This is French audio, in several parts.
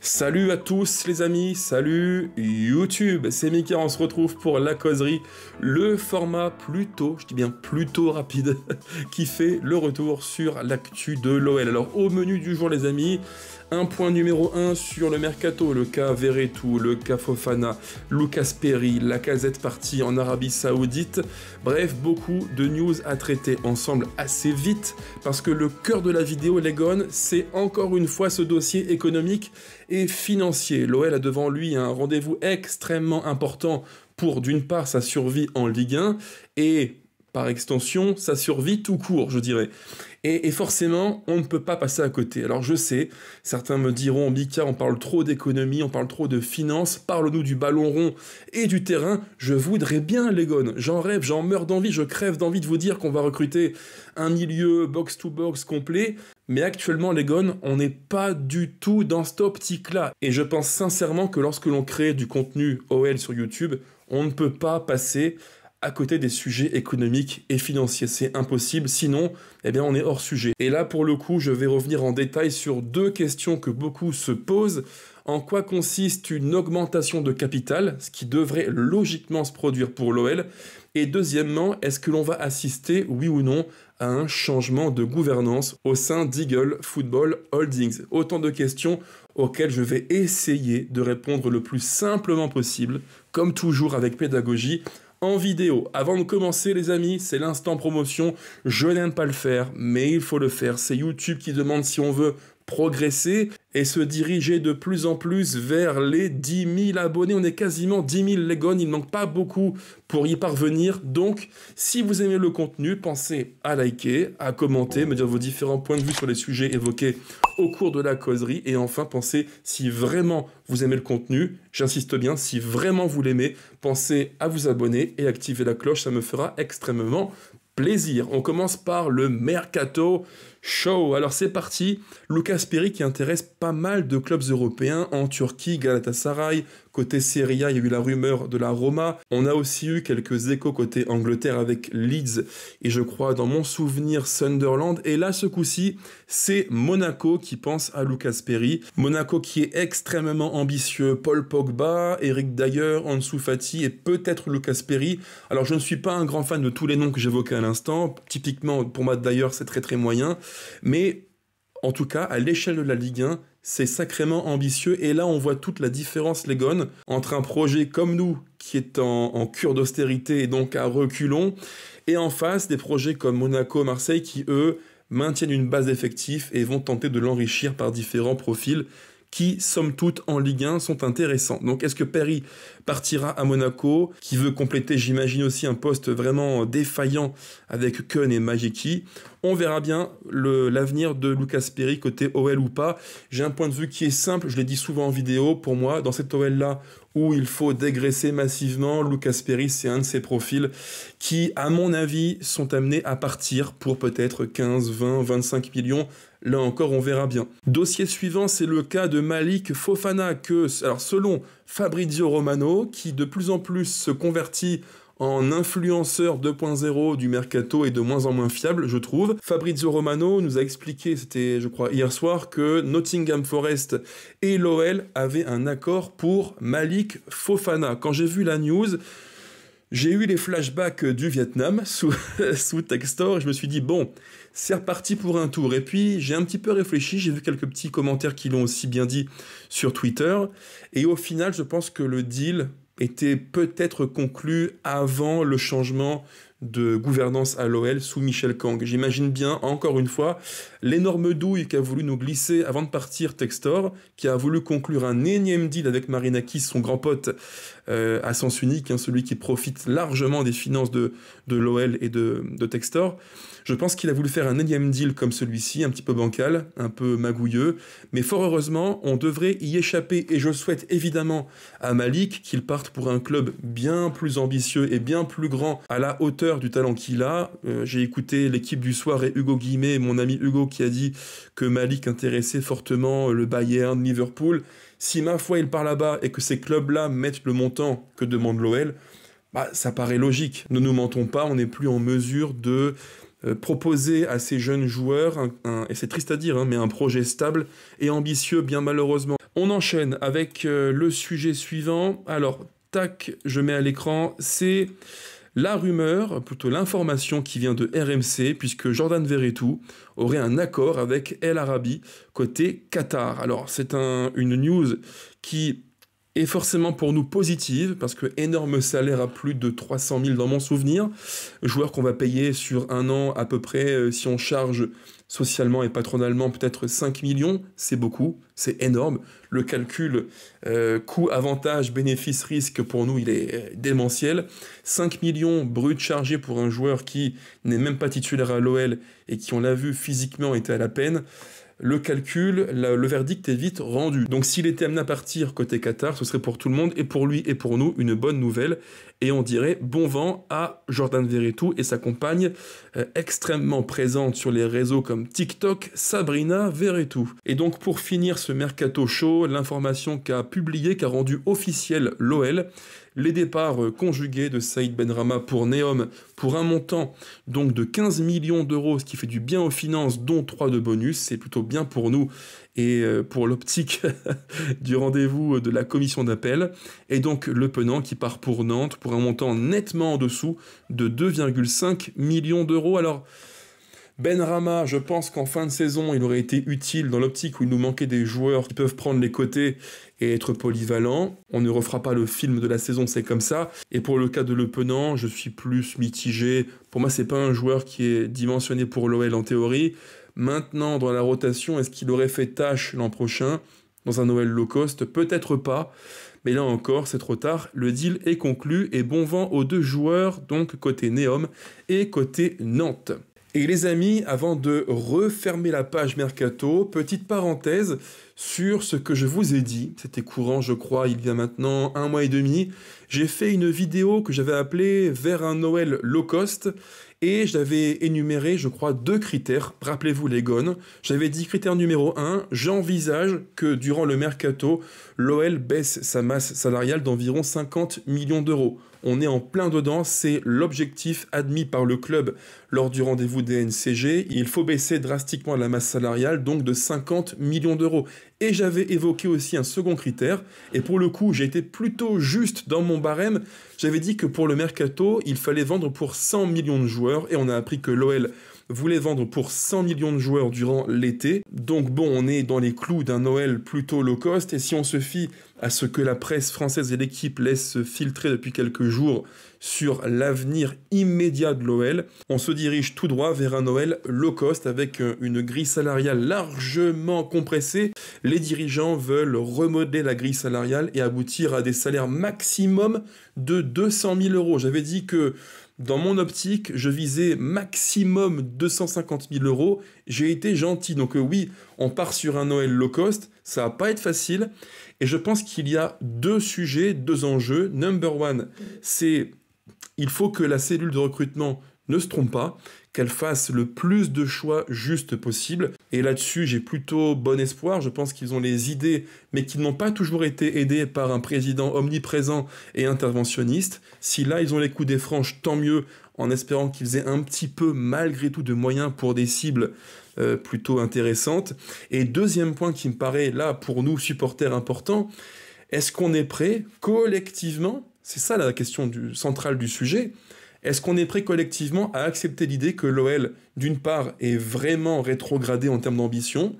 Salut à tous les amis, salut YouTube, c'est Mika, on se retrouve pour la causerie, le format plutôt, je dis bien plutôt rapide, qui fait le retour sur l'actu de l'OL. Alors au menu du jour les amis, un point numéro 1 sur le mercato, le cas Verretou, le cas Fofana, Lucas Perry, Lacazette partie en Arabie Saoudite, bref, beaucoup de news à traiter ensemble assez vite, parce que le cœur de la vidéo, les gones, c'est encore une fois ce dossier économique et financier. L'OL a devant lui un rendez-vous extrêmement important pour d'une part sa survie en Ligue 1 et par extension sa survie tout court je dirais. Et forcément on ne peut pas passer à côté. Alors je sais, certains me diront Mika on parle trop d'économie, on parle trop de finances, parle-nous du ballon rond et du terrain. Je voudrais bien les gones, j'en rêve, j'en meurs d'envie, je crève d'envie de vous dire qu'on va recruter un milieu box-to-box complet. Mais actuellement, les gones, on n'est pas du tout dans cette optique-là. Et je pense sincèrement que lorsque l'on crée du contenu OL sur YouTube, on ne peut pas passer à côté des sujets économiques et financiers. C'est impossible, sinon, eh bien, on est hors sujet. Et là, pour le coup, je vais revenir en détail sur deux questions que beaucoup se posent. En quoi consiste une augmentation de capital, ce qui devrait logiquement se produire pour l'OL? Et deuxièmement, est-ce que l'on va assister, oui ou non, à un changement de gouvernance au sein d'Eagle Football Holdings? Autant de questions auxquelles je vais essayer de répondre le plus simplement possible, comme toujours avec pédagogie, en vidéo. Avant de commencer les amis, c'est l'instant promotion, je n'aime pas le faire, mais il faut le faire. C'est YouTube qui demande si on veut progresser et se diriger de plus en plus vers les 10 000 abonnés. On est quasiment 10 000 les gones, il ne manque pas beaucoup pour y parvenir. Donc, si vous aimez le contenu, pensez à liker, à commenter, me dire vos différents points de vue sur les sujets évoqués au cours de la causerie. Et enfin, pensez, si vraiment vous aimez le contenu, j'insiste bien, si vraiment vous l'aimez, pensez à vous abonner et activer la cloche, ça me fera extrêmement plaisir. On commence par le Mercato Show. Alors c'est parti, Lucas Perry qui intéresse pas mal de clubs européens en Turquie, Galatasaray, côté Serie A, il y a eu la rumeur de la Roma. On a aussi eu quelques échos côté Angleterre avec Leeds et je crois dans mon souvenir Sunderland. Et là ce coup-ci, c'est Monaco qui pense à Lucas Perry. Monaco qui est extrêmement ambitieux, Paul Pogba, Eric Dyer, Ansu Fati et peut-être Lucas Perry. Alors je ne suis pas un grand fan de tous les noms que j'évoquais à l'instant. Typiquement pour moi Dyer c'est très moyen. Mais en tout cas, à l'échelle de la Ligue 1, c'est sacrément ambitieux. Et là, on voit toute la différence, les gones, entre un projet comme nous, qui est en cure d'austérité et donc à reculons, et en face, des projets comme Monaco, Marseille, qui, eux, maintiennent une base d'effectifs et vont tenter de l'enrichir par différents profils qui, somme toute, en Ligue 1, sont intéressants. Donc, est-ce que Perry partira à Monaco, qui veut compléter, j'imagine, aussi un poste vraiment défaillant avec Keun et Majiki? On verra bien l'avenir de Lucas Perry côté OL ou pas. J'ai un point de vue qui est simple, je l'ai dit souvent en vidéo, pour moi, dans cette OL-là, où il faut dégraisser massivement, Lucas Perry, c'est un de ces profils qui, à mon avis, sont amenés à partir pour peut-être 15, 20, 25 millions. Là encore, on verra bien. Dossier suivant, c'est le cas de Malik Fofana, alors selon Fabrizio Romano, qui de plus en plus se convertit en influenceur 2.0 du mercato et de moins en moins fiable, je trouve. Fabrizio Romano nous a expliqué, c'était je crois hier soir, que Nottingham Forest et l'OL avaient un accord pour Malik Fofana. Quand j'ai vu la news, j'ai eu les flashbacks du Vietnam sous Textor et je me suis dit bon, c'est reparti pour un tour. Et puis j'ai un petit peu réfléchi, j'ai vu quelques petits commentaires qui l'ont aussi bien dit sur Twitter et au final je pense que le deal était peut-être conclu avant le changement de gouvernance à l'OL sous Michel Kang. J'imagine bien, encore une fois, l'énorme douille qu'a voulu nous glisser avant de partir Textor, qui a voulu conclure un énième deal avec Marinakis, son grand pote à sens unique, hein, celui qui profite largement des finances de l'OL et de Textor. Je pense qu'il a voulu faire un énième deal comme celui-ci, un petit peu bancal, un peu magouilleux, mais fort heureusement, on devrait y échapper, et je souhaite évidemment à Malik qu'il parte pour un club bien plus ambitieux et bien plus grand, à la hauteur du talent qu'il a. J'ai écouté l'équipe du soir et Hugo Guillemet, mon ami Hugo, qui a dit que Malik intéressait fortement le Bayern, Liverpool. Si ma foi il part là-bas et que ces clubs-là mettent le montant que demande l'OL, bah, ça paraît logique. Ne nous mentons pas, on n'est plus en mesure de proposer à ces jeunes joueurs, et c'est triste à dire, hein, mais un projet stable et ambitieux, bien malheureusement. On enchaîne avec le sujet suivant. Alors, tac, je mets à l'écran, c'est la rumeur, plutôt l'information qui vient de RMC, puisque Jordan Veretout aurait un accord avec El Arabi côté Qatar. Alors, c'est une news qui est forcément pour nous positive, parce que énorme salaire à plus de 300 000 dans mon souvenir, joueur qu'on va payer sur un an à peu près, si on charge socialement et patronalement peut-être 5 millions, c'est beaucoup, c'est énorme. Le calcul coût, avantage, bénéfice, risque, pour nous, il est démentiel. 5 millions bruts chargés pour un joueur qui n'est même pas titulaire à l'OL et qui, on l'a vu, physiquement était à la peine. Le calcul, le verdict est vite rendu. Donc s'il était amené à partir côté Qatar, ce serait pour tout le monde, et pour lui et pour nous, une bonne nouvelle. Et on dirait bon vent à Jordan Veretout et sa compagne, extrêmement présente sur les réseaux comme TikTok, Sabrina Veretout. Et donc pour finir ce mercato chaud, l'information qu'a rendu officiel l'OL, les départs conjugués de Saïd Benrahma pour Neom pour un montant donc de 15 millions d'euros, ce qui fait du bien aux finances, dont 3 de bonus. C'est plutôt bien pour nous et pour l'optique du rendez-vous de la commission d'appel. Et donc le Penant qui part pour Nantes pour un montant nettement en dessous de 2,5 millions d'euros. Alors, Benrahma, je pense qu'en fin de saison, il aurait été utile dans l'optique où il nous manquait des joueurs qui peuvent prendre les côtés et être polyvalents. On ne refera pas le film de la saison, c'est comme ça. Et pour le cas de Le Penant, je suis plus mitigé. Pour moi, c'est pas un joueur qui est dimensionné pour l'OL en théorie. Maintenant, dans la rotation, est-ce qu'il aurait fait tâche l'an prochain dans un OL low cost? Peut-être pas. Mais là encore, c'est trop tard. Le deal est conclu et bon vent aux deux joueurs, donc côté Neom et côté Nantes. Et les amis, avant de refermer la page Mercato, petite parenthèse sur ce que je vous ai dit. C'était courant, je crois, il y a maintenant 1 mois et demi. J'ai fait une vidéo que j'avais appelée « Vers un Noël low cost » et j'avais énuméré, je crois, 2 critères. Rappelez-vous les gones. J'avais dit critère numéro 1, j'envisage que durant le Mercato, l'OL baisse sa masse salariale d'environ 50 millions d'euros. On est en plein dedans, c'est l'objectif admis par le club lors du rendez-vous des NCG. Il faut baisser drastiquement la masse salariale, donc de 50 millions d'euros. Et j'avais évoqué aussi un second critère, et pour le coup, j'ai été plutôt juste dans mon barème. J'avais dit que pour le Mercato, il fallait vendre pour 100 millions de joueurs, et on a appris que l'OL voulait vendre pour 100 millions de joueurs durant l'été. Donc bon, on est dans les clous d'un Noël plutôt low cost, et si on se fie à ce que la presse française et l'équipe laissent filtrer depuis quelques jours sur l'avenir immédiat de l'OL, on se dirige tout droit vers un Noël low cost avec une grille salariale largement compressée. Les dirigeants veulent remodeler la grille salariale et aboutir à des salaires maximum de 200 000 euros. J'avais dit que dans mon optique, je visais maximum 250 000 euros. J'ai été gentil. Donc oui, on part sur un Noël low cost. Ça va pas être facile. Et je pense qu'il y a 2 sujets, 2 enjeux. Number one, c'est il faut que la cellule de recrutement ne se trompe pas, qu'elle fasse le plus de choix justes possible. Et là-dessus, j'ai plutôt bon espoir. Je pense qu'ils ont les idées, mais qu'ils n'ont pas toujours été aidés par un président omniprésent et interventionniste. Si là, ils ont les coups des franches, tant mieux, en espérant qu'ils aient un petit peu, malgré tout, de moyens pour des cibles plutôt intéressantes. Et deuxième point qui me paraît, là, pour nous, supporters importants, est-ce qu'on est prêt, collectivement, c'est ça la question centrale du sujet, est-ce qu'on est prêt collectivement à accepter l'idée que l'OL, d'une part, est vraiment rétrogradé en termes d'ambition,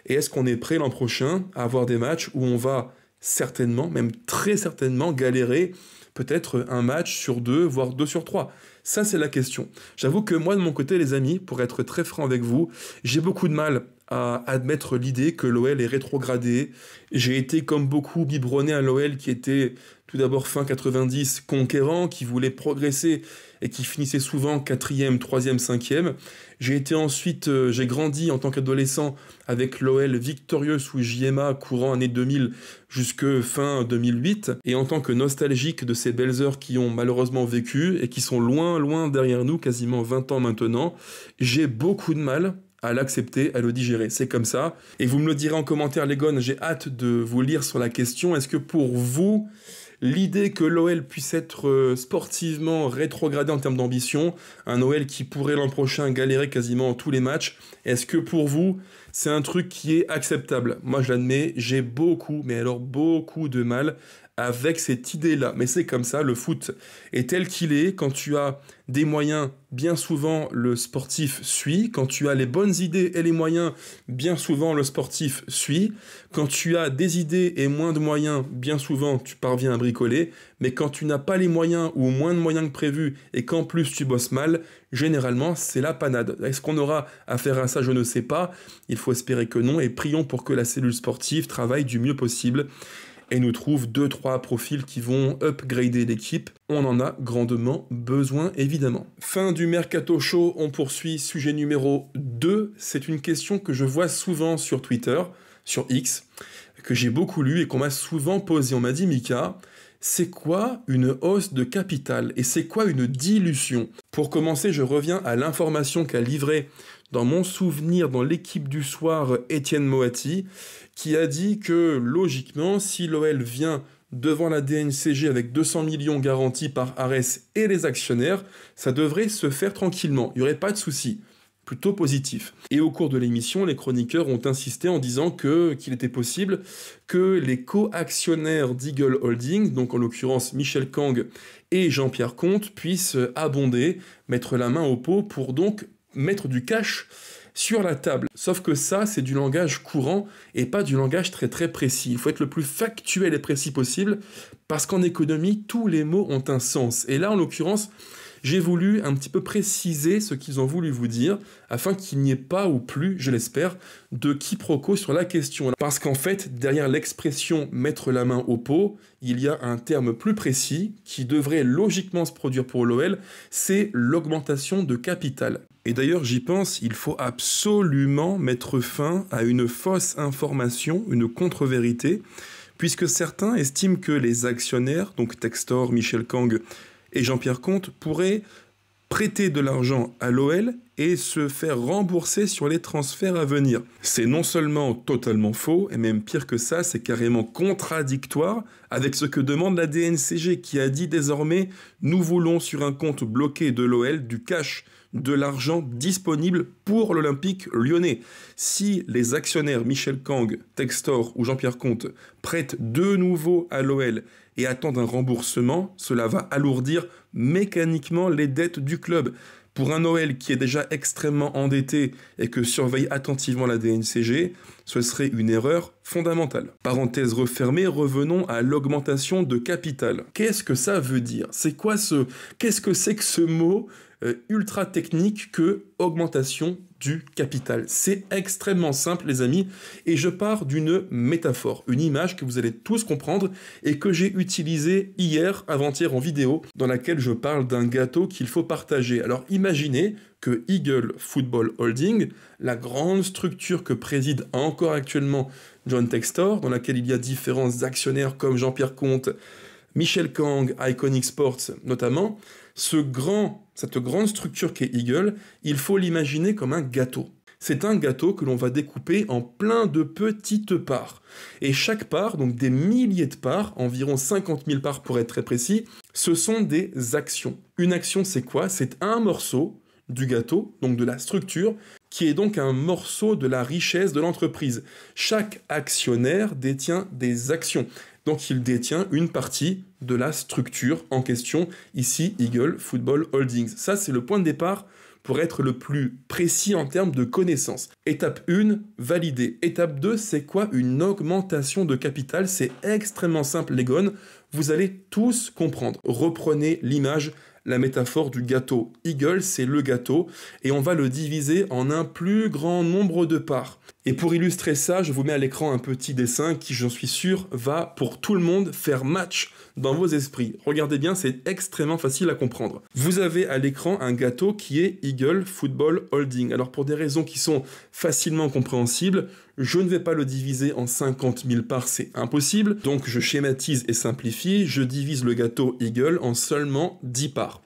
et est-ce qu'on est prêt l'an prochain à avoir des matchs où on va certainement, même très certainement, galérer peut-être un match sur 2, voire 2 sur 3. Ça, c'est la question. J'avoue que moi, de mon côté, les amis, pour être très franc avec vous, j'ai beaucoup de mal à admettre l'idée que l'OL est rétrogradé. J'ai été, comme beaucoup, biberonné à l'OL qui était tout d'abord fin 90 conquérant, qui voulait progresser et qui finissait souvent 4e, 3e, 5e. J'ai été ensuite, j'ai grandi en tant qu'adolescent avec l'OL victorieux sous JMA courant année 2000 jusque fin 2008. Et en tant que nostalgique de ces belles heures qui ont malheureusement vécu et qui sont loin, loin derrière nous, quasiment 20 ans maintenant, j'ai beaucoup de mal à l'accepter, à le digérer. C'est comme ça. Et vous me le direz en commentaire, les gones, j'ai hâte de vous lire sur la question. Est-ce que pour vous, l'idée que l'OL puisse être sportivement rétrogradé en termes d'ambition, un OL qui pourrait l'an prochain galérer quasiment tous les matchs, est-ce que pour vous, c'est un truc qui est acceptable. Moi, je l'admets, j'ai beaucoup, mais alors beaucoup de mal avec cette idée-là. Mais c'est comme ça, le foot est tel qu'il est. Quand tu as des moyens, bien souvent, le sportif suit. Quand tu as les bonnes idées et les moyens, bien souvent, le sportif suit. Quand tu as des idées et moins de moyens, bien souvent, tu parviens à bricoler. Mais quand tu n'as pas les moyens ou moins de moyens que prévu et qu'en plus tu bosses mal, généralement, c'est la panade. Est-ce qu'on aura affaire à ça? Je ne sais pas. Il faut espérer que non et prions pour que la cellule sportive travaille du mieux possible et nous trouve 2-3 profils qui vont upgrader l'équipe. On en a grandement besoin, évidemment. Fin du Mercato Show, on poursuit. Sujet numéro 2, c'est une question que je vois souvent sur Twitter, sur X, que j'ai beaucoup lu et qu'on m'a souvent posée. On m'a dit, Mika, c'est quoi une hausse de capital et c'est quoi une dilution? Pour commencer, je reviens à l'information qu'a livrée dans mon souvenir dans l'équipe du soir Étienne Moati, qui a dit que logiquement, si l'OL vient devant la DNCG avec 200 millions garantis par Arès et les actionnaires, ça devrait se faire tranquillement, il n'y aurait pas de souci. Plutôt positif. Et au cours de l'émission, les chroniqueurs ont insisté en disant qu'il était possible que les co-actionnaires d'Eagle Holding, donc en l'occurrence Michel Kang et Jean-Pierre Comte, puissent abonder, mettre la main au pot pour donc mettre du cash sur la table. Sauf que ça, c'est du langage courant et pas du langage très très précis. Il faut être le plus factuel et précis possible parce qu'en économie, tous les mots ont un sens. Et là, en l'occurrence, j'ai voulu un petit peu préciser ce qu'ils ont voulu vous dire, afin qu'il n'y ait pas ou plus, je l'espère, de quiproquo sur la question. Parce qu'en fait, derrière l'expression « mettre la main au pot », il y a un terme plus précis qui devrait logiquement se produire pour l'OL, c'est l'augmentation de capital. Et d'ailleurs, j'y pense, il faut absolument mettre fin à une fausse information, une contre-vérité, puisque certains estiment que les actionnaires, donc Textor, Michel Kang et Jean-Pierre Comte, pourraient prêter de l'argent à l'OL et se faire rembourser sur les transferts à venir. C'est non seulement totalement faux, et même pire que ça, c'est carrément contradictoire avec ce que demande la DNCG, qui a dit désormais « Nous voulons sur un compte bloqué de l'OL du cash ». De l'argent disponible pour l'Olympique lyonnais. Si les actionnaires Michel Kang, Textor ou Jean-Pierre Comte prêtent de nouveau à l'OL et attendent un remboursement, cela va alourdir mécaniquement les dettes du club. Pour un OL qui est déjà extrêmement endetté et que surveille attentivement la DNCG, ce serait une erreur fondamentale. Parenthèse refermée, revenons à l'augmentation de capital. Qu'est-ce que ça veut dire? Qu'est-ce que c'est que ce mot ultra technique que augmentation du capital? C'est extrêmement simple, les amis, et je pars d'une métaphore, une image que vous allez tous comprendre et que j'ai utilisée hier, avant-hier en vidéo, dans laquelle je parle d'un gâteau qu'il faut partager. Alors imaginez que Eagle Football Holding, la grande structure que préside encore actuellement John Textor, dans laquelle il y a différents actionnaires comme Jean-Pierre Comte, Michel Kang, Iconic Sports notamment, cette grande structure qu'est Eagle, il faut l'imaginer comme un gâteau. C'est un gâteau que l'on va découper en plein de petites parts. Et chaque part, donc des milliers de parts, environ 50 000 parts pour être très précis, ce sont des actions. Une action, c'est quoi? C'est un morceau du gâteau, donc de la structure, qui est donc un morceau de la richesse de l'entreprise. Chaque actionnaire détient des actions. Donc il détient une partie de la structure en question, ici Eagle Football Holdings. Ça, c'est le point de départ pour être le plus précis en termes de connaissances. Étape 1, validé. Étape 2, c'est quoi une augmentation de capital? C'est extrêmement simple, les gones. Vous allez tous comprendre. Reprenez l'image, la métaphore du gâteau. Eagle, c'est le gâteau, et on va le diviser en un plus grand nombre de parts. Et pour illustrer ça, je vous mets à l'écran un petit dessin qui, j'en suis sûr, va pour tout le monde faire match dans vos esprits. Regardez bien, c'est extrêmement facile à comprendre. Vous avez à l'écran un gâteau qui est Eagle Football Holding. Alors pour des raisons qui sont facilement compréhensibles, je ne vais pas le diviser en 50 000 parts, c'est impossible. Donc je schématise et simplifie, je divise le gâteau Eagle en seulement 10 parts.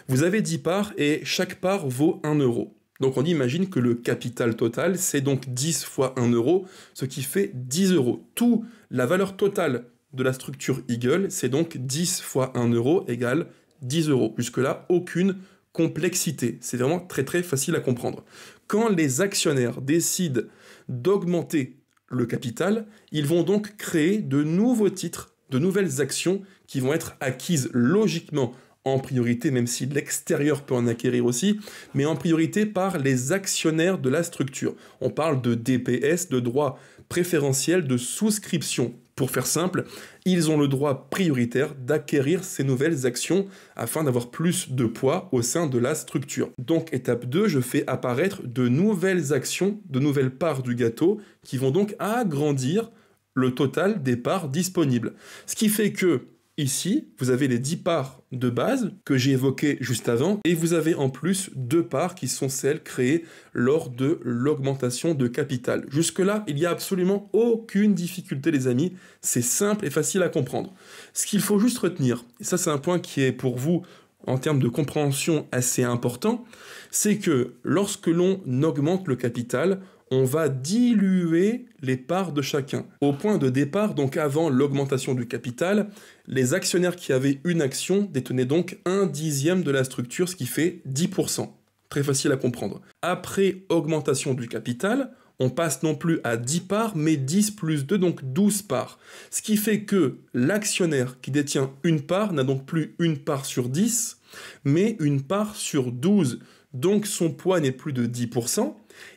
Vous avez 10 parts et chaque part vaut 1 euro. Donc on imagine que le capital total, c'est donc 10 fois 1 euro, ce qui fait 10 euros. Tout la valeur totale de la structure Eagle, c'est donc 10 fois 1 euro égale 10 euros. Jusque-là, aucune complexité. C'est vraiment très très facile à comprendre. Quand les actionnaires décident d'augmenter le capital, ils vont donc créer de nouveaux titres, de nouvelles actions qui vont être acquises logiquement en priorité, même si l'extérieur peut en acquérir aussi, mais en priorité par les actionnaires de la structure. On parle de DPS, de droits préférentiels de souscription. Pour faire simple, ils ont le droit prioritaire d'acquérir ces nouvelles actions afin d'avoir plus de poids au sein de la structure. Donc étape 2, je fais apparaître de nouvelles actions, de nouvelles parts du gâteau qui vont donc agrandir le total des parts disponibles. Ce qui fait que ici, vous avez les 10 parts de base que j'ai évoquées juste avant, et vous avez en plus 2 parts qui sont celles créées lors de l'augmentation de capital. Jusque-là, il n'y a absolument aucune difficulté, les amis. C'est simple et facile à comprendre. Ce qu'il faut juste retenir, et ça c'est un point qui est pour vous en termes de compréhension assez important, c'est que lorsque l'on augmente le capital, on va diluer les parts de chacun. Au point de départ, donc avant l'augmentation du capital, les actionnaires qui avaient une action détenaient donc 1/10 de la structure, ce qui fait 10%. Très facile à comprendre. Après augmentation du capital, on passe non plus à 10 parts, mais 10 plus 2, donc 12 parts. Ce qui fait que l'actionnaire qui détient une part n'a donc plus une part sur 10, mais une part sur 12. Donc son poids n'est plus de 10%,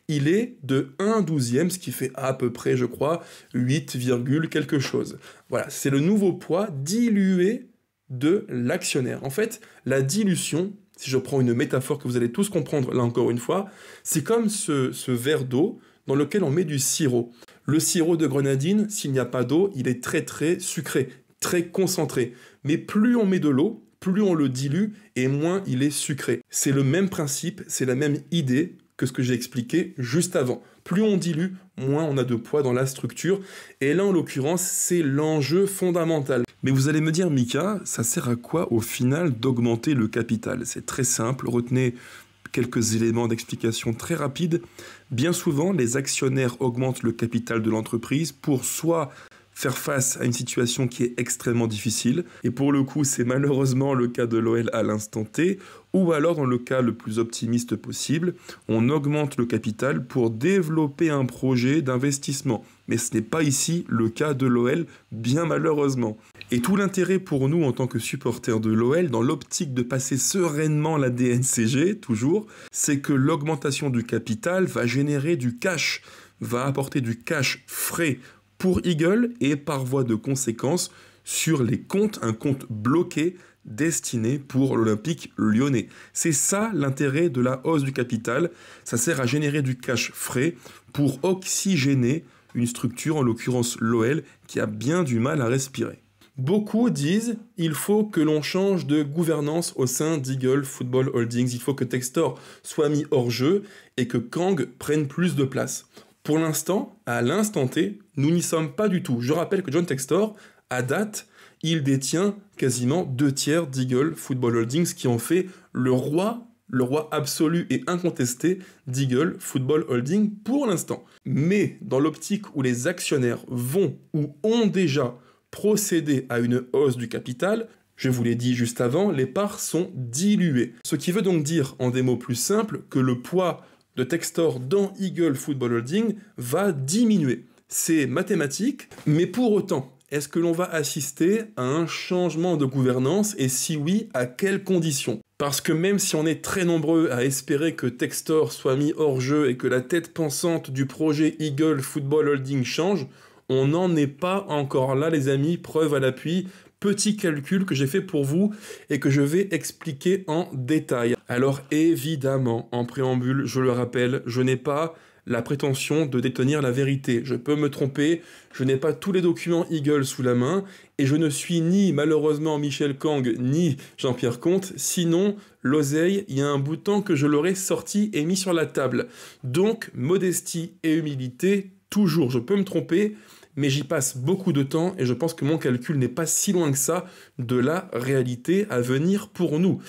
il est de 1/12, ce qui fait à peu près, je crois, 8, quelque chose. Voilà, c'est le nouveau poids dilué de l'actionnaire. En fait, la dilution, si je prends une métaphore que vous allez tous comprendre là encore une fois, c'est comme ce verre d'eau dans lequel on met du sirop. Le sirop de grenadine, s'il n'y a pas d'eau, il est très très sucré, très concentré. Mais plus on met de l'eau, plus on le dilue et moins il est sucré. C'est le même principe, c'est la même idée que ce que j'ai expliqué juste avant. Plus on dilue, moins on a de poids dans la structure. Et là, en l'occurrence, c'est l'enjeu fondamental. Mais vous allez me dire, Mika, ça sert à quoi au final d'augmenter le capital? C'est très simple, retenez quelques éléments d'explication très rapides. Bien souvent, les actionnaires augmentent le capital de l'entreprise pour soit faire face à une situation qui est extrêmement difficile, et pour le coup c'est malheureusement le cas de l'OL à l'instant T, ou alors dans le cas le plus optimiste possible, on augmente le capital pour développer un projet d'investissement. Mais ce n'est pas ici le cas de l'OL, bien malheureusement. Et tout l'intérêt pour nous en tant que supporters de l'OL, dans l'optique de passer sereinement la DNCG, toujours, c'est que l'augmentation du capital va générer du cash, va apporter du cash frais pour Eagle et par voie de conséquence sur les comptes, un compte bloqué destiné pour l'Olympique lyonnais. C'est ça l'intérêt de la hausse du capital, ça sert à générer du cash frais pour oxygéner une structure, en l'occurrence l'OL, qui a bien du mal à respirer. Beaucoup disent il faut que l'on change de gouvernance au sein d'Eagle Football Holdings, il faut que Textor soit mis hors jeu et que Kang prenne plus de place. Pour l'instant, à l'instant T, nous n'y sommes pas du tout. Je rappelle que John Textor, à date, il détient quasiment 2/3 d'Eagle Football Holdings, qui en fait le roi absolu et incontesté d'Eagle Football Holdings pour l'instant. Mais dans l'optique où les actionnaires vont ou ont déjà procédé à une hausse du capital, je vous l'ai dit juste avant, les parts sont diluées. Ce qui veut donc dire, en des mots plus simples, que le poids de Textor dans Eagle Football Holding va diminuer. C'est mathématique, mais pour autant, est-ce que l'on va assister à un changement de gouvernance et si oui, à quelles conditions? Parce que même si on est très nombreux à espérer que Textor soit mis hors jeu et que la tête pensante du projet Eagle Football Holding change, on n'en est pas encore là, les amis, preuve à l'appui. Petit calcul que j'ai fait pour vous et que je vais expliquer en détail. Alors évidemment, en préambule, je le rappelle, je n'ai pas la prétention de détenir la vérité. Je peux me tromper, je n'ai pas tous les documents Eagle sous la main et je ne suis ni malheureusement Michel Kang ni Jean-Pierre Comte, sinon l'oseille, il y a un bout de temps que je l'aurais sorti et mis sur la table. Donc modestie et humilité, toujours, je peux me tromper, mais j'y passe beaucoup de temps et je pense que mon calcul n'est pas si loin que ça de la réalité à venir pour nous.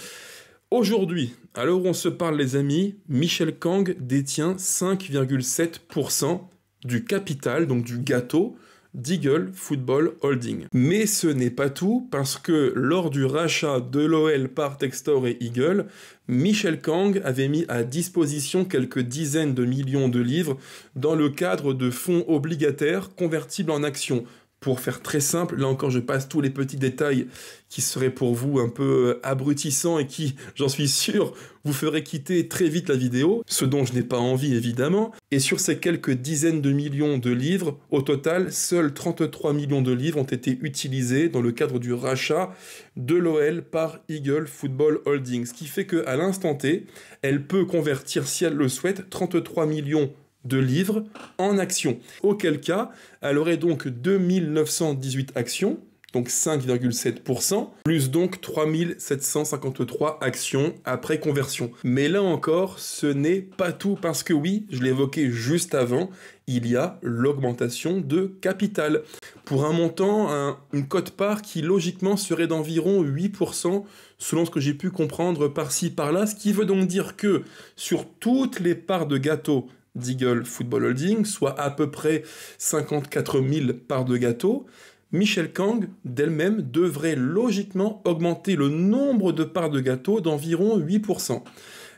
Aujourd'hui, à l'heure où on se parle les amis, Michel Kang détient 5,7% du capital, donc du gâteau d'Eagle Football Holding. Mais ce n'est pas tout, parce que lors du rachat de l'OL par Textor et Eagle, Michel Kang avait mis à disposition quelques dizaines de millions de livres dans le cadre de fonds obligataires convertibles en actions. Pour faire très simple, là encore je passe tous les petits détails qui seraient pour vous un peu abrutissants et qui, j'en suis sûr, vous feraient quitter très vite la vidéo, ce dont je n'ai pas envie évidemment. Et sur ces quelques dizaines de millions de livres, au total, seuls 33 millions de livres ont été utilisés dans le cadre du rachat de l'OL par Eagle Football Holding. Ce qui fait qu'à l'instant T, elle peut convertir, si elle le souhaite, 33 millions de livres en actions. Auquel cas, elle aurait donc 2918 actions, donc 5,7%, plus donc 3753 actions après conversion. Mais là encore, ce n'est pas tout, parce que oui, je l'évoquais juste avant, il y a l'augmentation de capital. Pour un montant, une quote-part qui logiquement serait d'environ 8%, selon ce que j'ai pu comprendre par-ci par-là, ce qui veut donc dire que sur toutes les parts de gâteau d'Eagle Football Holding, soit à peu près 54 000 parts de gâteau, Michel Kang, d'elle-même, devrait logiquement augmenter le nombre de parts de gâteau d'environ 8%.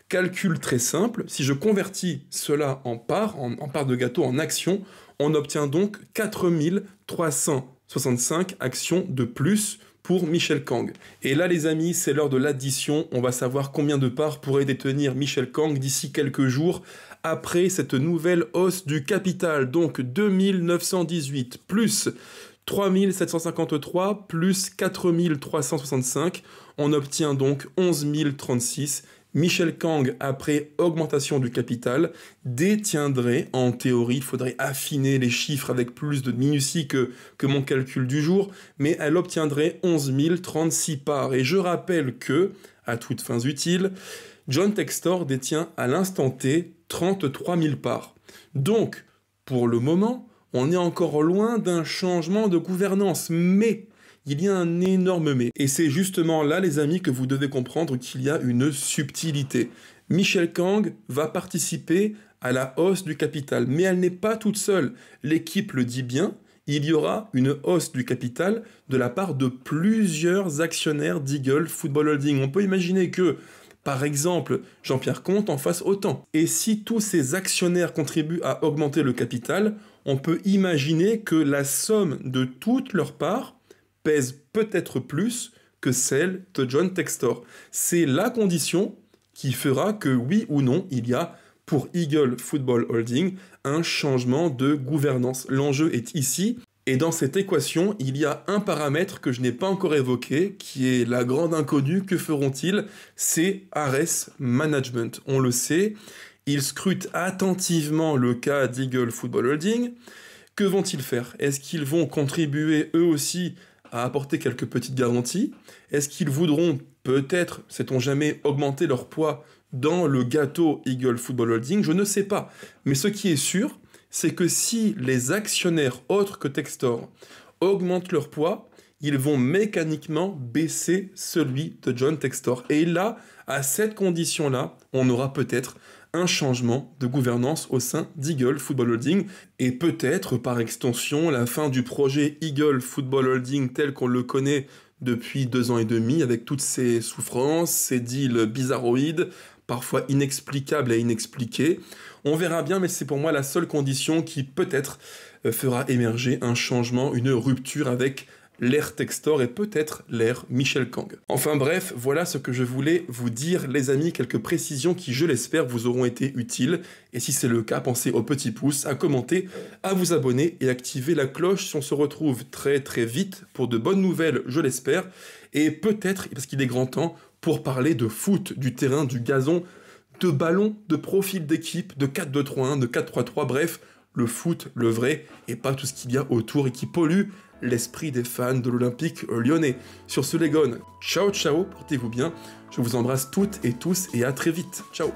Calcul très simple, si je convertis cela en parts de gâteau, en actions, on obtient donc 4 365 actions de plus pour Michel Kang. Et là les amis, c'est l'heure de l'addition, on va savoir combien de parts pourrait détenir Michel Kang d'ici quelques jours, après cette nouvelle hausse du capital, donc 2918 plus 3753 plus 4365, on obtient donc 11 036. Michel Kang, après augmentation du capital, détiendrait, en théorie, il faudrait affiner les chiffres avec plus de minutie que mon calcul du jour, mais elle obtiendrait 11 036 parts. Et je rappelle que, à toutes fins utiles, John Textor détient à l'instant T 33 000 parts. Donc, pour le moment, on est encore loin d'un changement de gouvernance, mais il y a un énorme mais. Et c'est justement là, les amis, que vous devez comprendre qu'il y a une subtilité. Michel Kang va participer à la hausse du capital, mais elle n'est pas toute seule. L'équipe le dit bien, il y aura une hausse du capital de la part de plusieurs actionnaires d'Eagle Football Holding. On peut imaginer que, par exemple, Jean-Pierre Comte en fasse autant. Et si tous ces actionnaires contribuent à augmenter le capital, on peut imaginer que la somme de toutes leurs parts pèse peut-être plus que celle de John Textor. C'est la condition qui fera que, oui ou non, il y a, pour Eagle Football Holding, un changement de gouvernance. L'enjeu est ici. Et dans cette équation, il y a un paramètre que je n'ai pas encore évoqué, qui est la grande inconnue. Que feront-ils? C'est Ares Management. On le sait, ils scrutent attentivement le cas d'Eagle Football Holding. Que vont-ils faire? Est-ce qu'ils vont contribuer eux aussi à apporter quelques petites garanties? Est-ce qu'ils voudront peut-être, sait-on jamais, augmenter leur poids dans le gâteau Eagle Football Holding? Je ne sais pas. Mais ce qui est sûr, c'est que si les actionnaires autres que Textor augmentent leur poids, ils vont mécaniquement baisser celui de John Textor. Et là, à cette condition-là, on aura peut-être un changement de gouvernance au sein d'Eagle Football Holding et peut-être par extension la fin du projet Eagle Football Holding tel qu'on le connaît depuis 2 ans et demi, avec toutes ses souffrances, ses deals bizarroïdes, parfois inexplicables et inexpliqués. On verra bien, mais c'est pour moi la seule condition qui peut-être fera émerger un changement, une rupture avec l'ère Textor et peut-être l'ère Michel Kang. Enfin bref, voilà ce que je voulais vous dire, les amis, quelques précisions qui, je l'espère, vous auront été utiles. Et si c'est le cas, pensez au petit pouce, à commenter, à vous abonner et activer la cloche si on se retrouve très très vite pour de bonnes nouvelles, je l'espère. Et peut-être, parce qu'il est grand temps, pour parler de foot, du terrain, du gazon, de ballon, de profil d'équipe, de 4-2-3-1, de 4-3-3, bref, le foot, le vrai, et pas tout ce qu'il y a autour et qui pollue l'esprit des fans de l'Olympique lyonnais. Sur ce les gones, ciao ciao, portez-vous bien, je vous embrasse toutes et tous et à très vite, ciao.